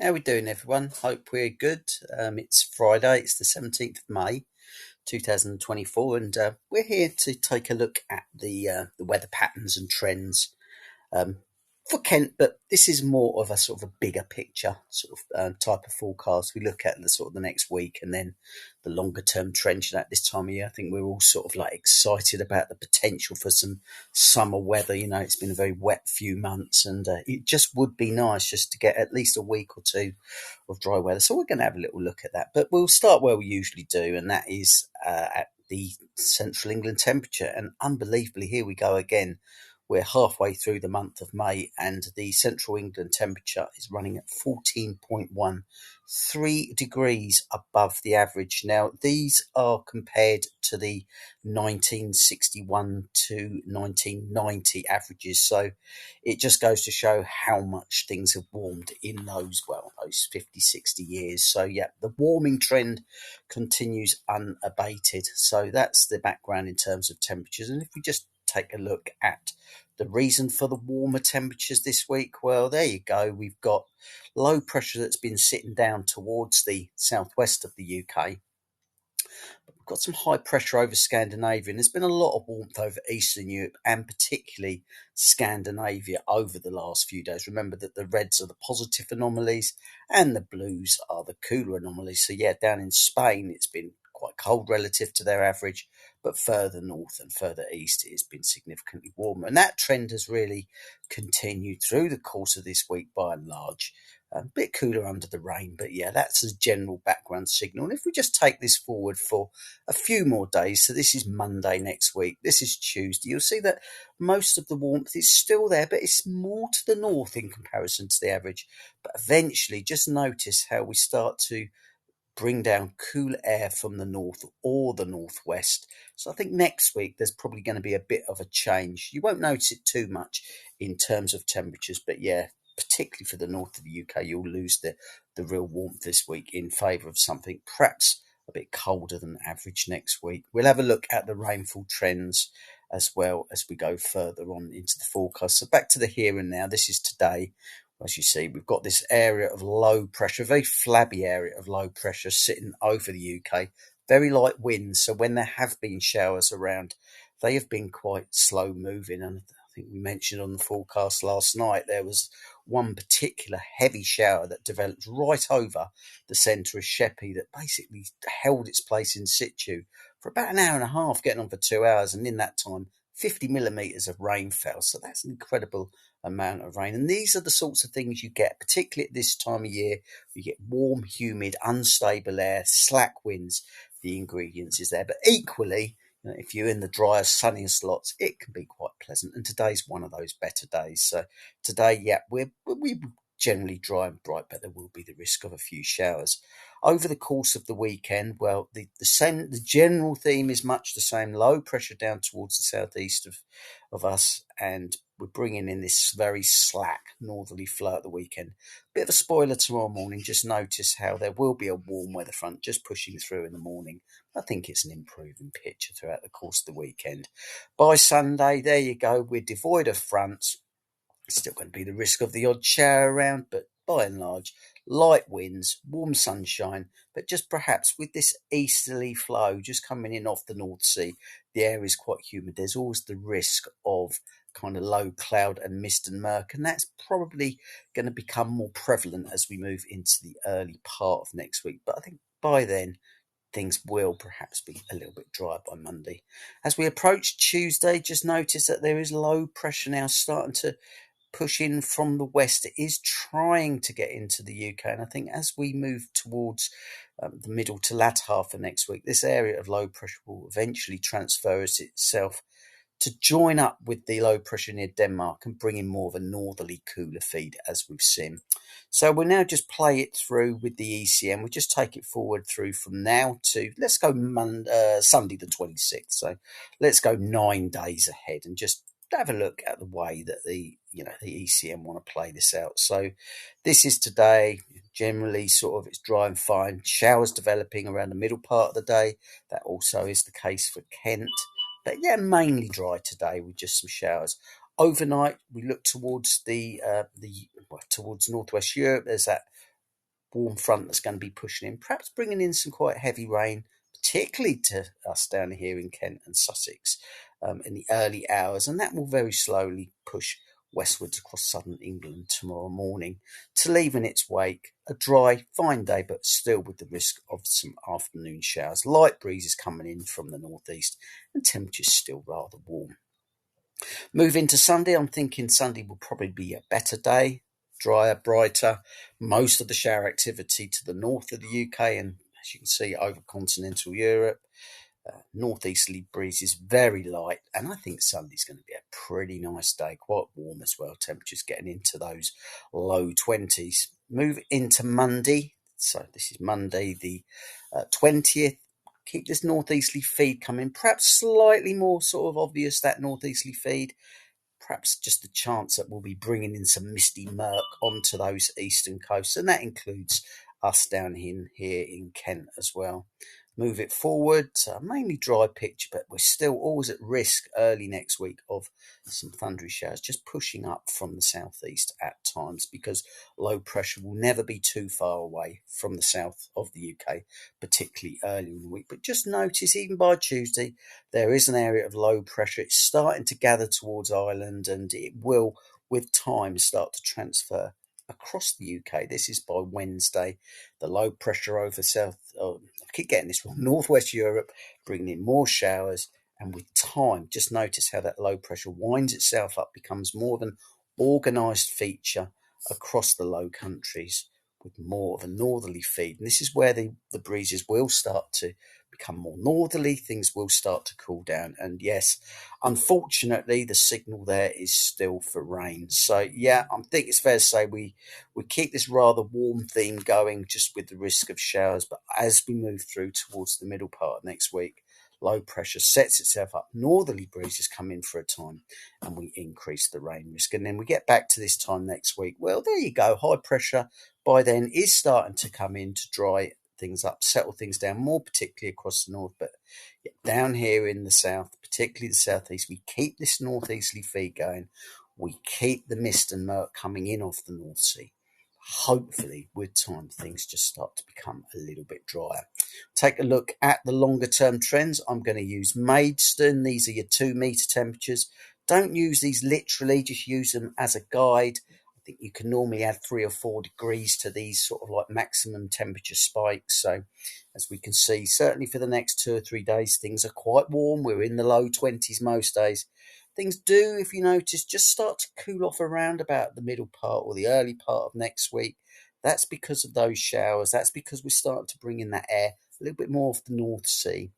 How we doing, everyone? Hope we're good. It's Friday. It's the 17th of May, 2024, and we're here to take a look at the weather patterns and trends um, for Kent, but this is more of a sort of a bigger picture sort of type of forecast. We look at the sort of the next week and then the longer term trend. At this time of year, I think we're all sort of like excited about the potential for some summer weather. It's been a very wet few months, and it just would be nice just to get at least a week or two of dry weather. So we're going to have a little look at that, but we'll start where we usually do, and that is at the central England temperature. And unbelievably, here we go again. We're halfway through the month of May, and the central England temperature is running at 14.1, 3 degrees above the average. Now, these are compared to the 1961 to 1990 averages. So it just goes to show how much things have warmed in those 50, 60 years. So, yeah, the warming trend continues unabated. So that's the background in terms of temperatures. And if we just take a look at the reason for the warmer temperatures this week, well, there you go. We've got low pressure that's been sitting down towards the southwest of the UK. We've got some high pressure over Scandinavia, and there's been a lot of warmth over Eastern Europe and particularly Scandinavia over the last few days. Remember that the reds are the positive anomalies and the blues are the cooler anomalies. So, yeah, down in Spain, it's been quite cold relative to their average, but further north and further east, it's been significantly warmer. And that trend has really continued through the course of this week by and large. A bit cooler under the rain, but yeah, that's a general background signal. And if we just take this forward for a few more days, so this is Monday next week, this is Tuesday, you'll see that most of the warmth is still there, but it's more to the north in comparison to the average. But eventually, just notice how we start to bring down cool air from the north or the northwest. So I think next week there's probably going to be a bit of a change. You won't notice it too much in terms of temperatures, but yeah, particularly for the north of the UK, you'll lose the real warmth this week in favour of something perhaps a bit colder than average next week. We'll have a look at the rainfall trends as well as we go further on into the forecast. So back to the here and now. This is today. As you see, we've got this area of low pressure, very flabby area of low pressure sitting over the UK. Very light winds, so when there have been showers around, they have been quite slow moving. And I think we mentioned on the forecast last night, there was one particular heavy shower that developed right over the centre of Sheppey that basically held its place in situ for about an hour and a half, getting on for 2 hours. And in that time, 50 millimetres of rain fell. So that's an incredible amount of rain. And these are the sorts of things you get, particularly at this time of year. You get warm, humid, unstable air, slack winds. The ingredients is there. But equally, if you're in the drier, sunnier slots, it can be quite pleasant. And today's one of those better days. So today, yeah, we generally dry and bright, but there will be the risk of a few showers over the course of the weekend. Well, the general theme is much the same: low pressure down towards the southeast of us, and we're bringing in this very slack northerly flow at the weekend. Bit of a spoiler tomorrow morning. Just notice how there will be a warm weather front just pushing through in the morning. I think it's an improving picture throughout the course of the weekend. By Sunday, there you go. We're devoid of fronts. Still going to be the risk of the odd shower around, but by and large, light winds, warm sunshine, but just perhaps with this easterly flow just coming in off the North Sea, the air is quite humid. There's always the risk of kind of low cloud and mist and murk, and that's probably going to become more prevalent as we move into the early part of next week. But I think by then, things will perhaps be a little bit drier by Monday. As we approach Tuesday, just notice that there is low pressure now starting to push in from the west. It is trying to get into the UK, and I think as we move towards the middle to latter half of next week, this area of low pressure will eventually transfer itself to join up with the low pressure near Denmark and bring in more of a northerly cooler feed as we've seen. So we'll now just play it through with the ECM. We'll just take it forward through from now to, let's go Sunday the 26th. So let's go 9 days ahead and just have a look at the way that the ECM want to play this out. So this is today. Generally, sort of, it's dry and fine. Showers developing around the middle part of the day. That also is the case for Kent. But yeah, mainly dry today with just some showers. Overnight, we look towards towards northwest Europe. There's that warm front that's going to be pushing in, perhaps bringing in some quite heavy rain, particularly to us down here in Kent and Sussex in the early hours, and that will very slowly push westwards across southern England tomorrow morning to leave in its wake a dry, fine day, but still with the risk of some afternoon showers. Light breezes coming in from the northeast and temperatures still rather warm. Move into Sunday, I'm thinking Sunday will probably be a better day, drier, brighter. Most of the shower activity to the north of the UK and, as you can see, over continental Europe. Northeasterly breezes, very light, and I think Sunday's going to be a pretty nice day, quite warm as well. Temperatures getting into those low 20s. Move into Monday. So this is Monday the 20th. Keep this northeasterly feed coming, perhaps slightly more sort of obvious, that northeasterly feed. Perhaps just a chance that we'll be bringing in some misty murk onto those eastern coasts, and that includes us down here in Kent as well. Move it forward, mainly dry picture, but we're still always at risk early next week of some thundery showers just pushing up from the southeast at times, because low pressure will never be too far away from the south of the UK, particularly early in the week. But just notice, even by Tuesday, there is an area of low pressure. It's starting to gather towards Ireland, and it will, with time, start to transfer across the UK. This is by Wednesday. The low pressure over I keep getting this wrong, northwest Europe, bringing in more showers. And with time, just notice how that low pressure winds itself up, becomes more of an organised feature across the Low Countries with more of a northerly feed. And this is where the breezes will start to become more northerly. Things will start to cool down. And yes, unfortunately, the signal there is still for rain. So yeah, I think it's fair to say we keep this rather warm theme going, just with the risk of showers. But as we move through towards the middle part of next week, low pressure sets itself up. Northerly breezes come in for a time, and we increase the rain risk. And then we get back to this time next week. Well, there you go. High pressure by then is starting to come in to dry things up, settle things down, more particularly across the north. But down here in the south, particularly the southeast, we keep this northeasterly feed going. We keep the mist and murk coming in off the North Sea. Hopefully, with time, things just start to become a little bit drier. Take a look at the longer term trends. I'm going to use Maidstone. These are your 2 metre temperatures. Don't use these literally, just use them as a guide. I think you can normally add 3 or 4 degrees to these sort of like maximum temperature spikes. So as we can see, certainly for the next 2 or 3 days, things are quite warm. We're in the low 20s most days. Things do, if you notice, just start to cool off around about the middle part or the early part of next week. That's because of those showers. That's because we're starting to bring in that air a little bit more off the North Sea.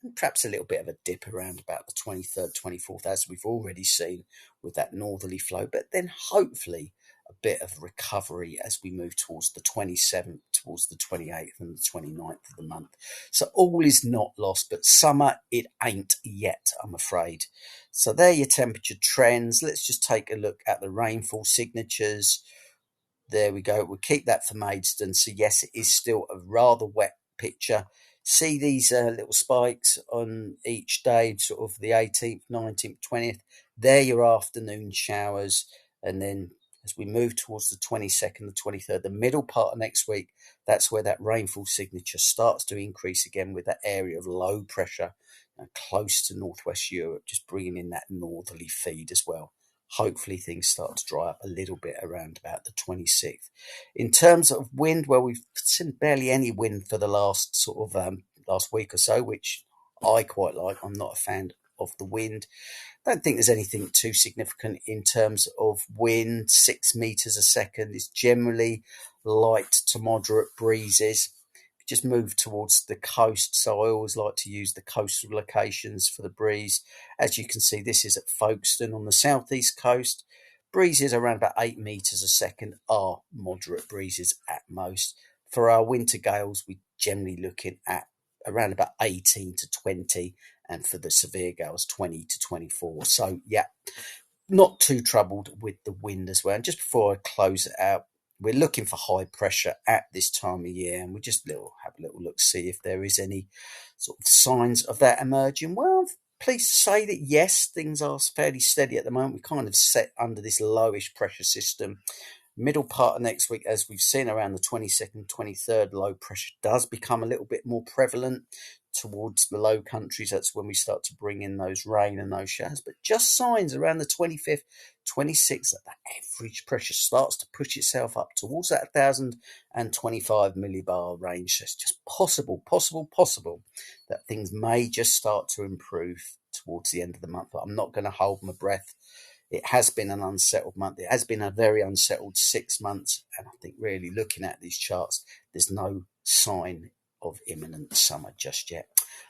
And perhaps a little bit of a dip around about the 23rd, 24th, as we've already seen with that northerly flow. But then hopefully a bit of recovery as we move towards the 27th, towards the 28th and the 29th of the month. So all is not lost, but summer, it ain't yet, I'm afraid. So there are your temperature trends. Let's just take a look at the rainfall signatures. There we go. We'll keep that for Maidstone. So yes, it is still a rather wet picture. See these little spikes on each day, sort of the 18th, 19th, 20th. They're your afternoon showers. And then as we move towards the 22nd, the 23rd, the middle part of next week, that's where that rainfall signature starts to increase again, with that area of low pressure close to northwest Europe, just bringing in that northerly feed as well. Hopefully things start to dry up a little bit around about the 26th. In terms of wind, well, we've seen barely any wind for the last sort of last week or so, which I quite like. I'm not a fan of the wind. Don't think there's anything too significant in terms of wind. 6 meters a second is generally light to moderate breezes. Just move towards the coast, so I always like to use the coastal locations for the breeze. As you can see, this is at Folkestone on the southeast coast. Breezes around about 8 meters a second are moderate breezes at most. For our winter gales, we're generally looking at around about 18 to 20, and for the severe gales, 20 to 24. So yeah, not too troubled with the wind as well. And just before I close it out, we're looking for high pressure at this time of year, and we just have a little look, see if there is any sort of signs of that emerging. Well, I'm pleased to say that yes, things are fairly steady at the moment. We kind of set under this lowish pressure system, Middle part of next week, as we've seen around the 22nd, 23rd, low pressure does become a little bit more prevalent towards the low countries. That's when we start to bring in those rain and those showers. But just signs around the 25th, 26th that the average pressure starts to push itself up towards that 1,025 millibar range. So it's just possible that things may just start to improve towards the end of the month. But I'm not going to hold my breath. It has been an unsettled month. It has been a very unsettled 6 months. And I think really looking at these charts, there's no sign of imminent summer just yet.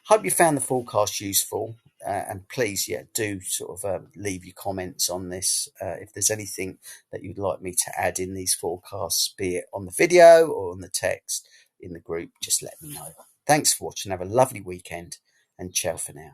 Hope you found the forecast useful. And please, do sort of leave your comments on this. If there's anything that you'd like me to add in these forecasts, be it on the video or on the text in the group, just let me know. Thanks for watching. Have a lovely weekend and ciao for now.